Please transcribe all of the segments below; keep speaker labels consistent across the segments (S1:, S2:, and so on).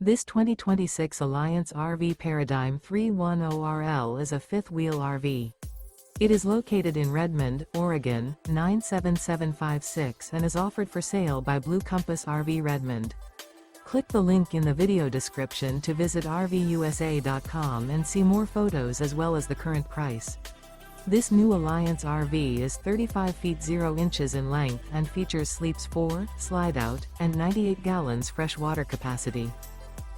S1: This 2026 Alliance RV Paradigm 310RL is a fifth-wheel RV. It is located in Redmond, Oregon, 97756 and is offered for sale by Blue Compass RV Redmond. Click the link in the video description to visit RVUSA.com and see more photos as well as the current price. This new Alliance RV is 35 feet 0 inches in length and features sleeps 4, slide-out, and 98 gallons fresh water capacity.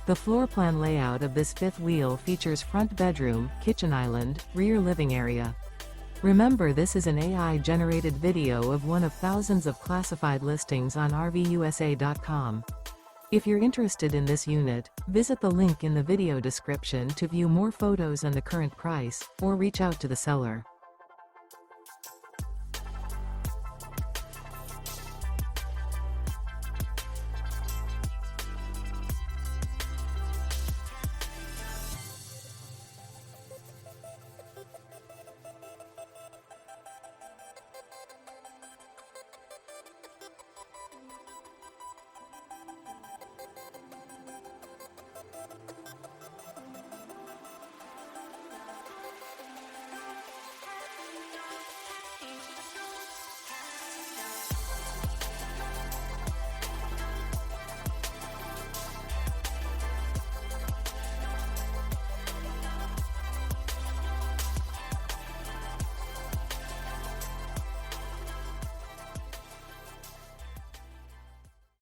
S1: The floor plan layout of this fifth wheel features front bedroom, kitchen island, rear living area. Remember, this is an AI-generated video of one of thousands of classified listings on RVUSA.com. If you're interested in this unit, visit the link in the video description to view more photos and the current price, or reach out to the seller.